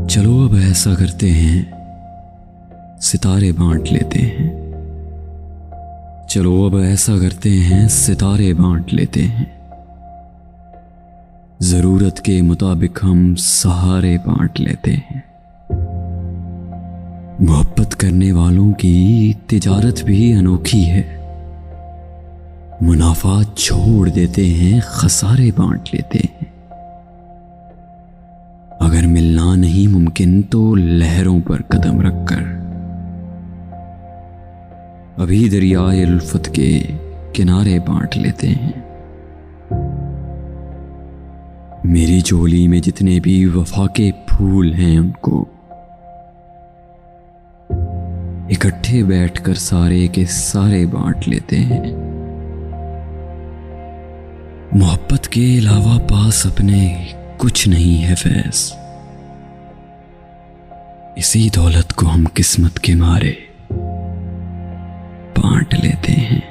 चलो अब ऐसा करते हैं, सितारे बांट लेते हैं। चलो अब ऐसा करते हैं, सितारे बांट लेते हैं। जरूरत के मुताबिक हम सहारे बांट लेते हैं। मोहब्बत करने वालों की तिजारत भी अनोखी है। मुनाफा छोड़ देते हैं, खसारे बांट लेते हैं। अगर मिलना नहीं मुमकिन तो लहरों पर कदम रखकर अभी दरियाए उल्फत के किनारे बांट लेते हैं। मेरी झोली में जितने भी वफा के फूल हैं उनको इकट्ठे बैठकर सारे के सारे बांट लेते हैं। मोहब्बत के अलावा पास अपने कुछ नहीं है फैज। इसी दौलत को हम किस्मत के मारे बांट लेते हैं।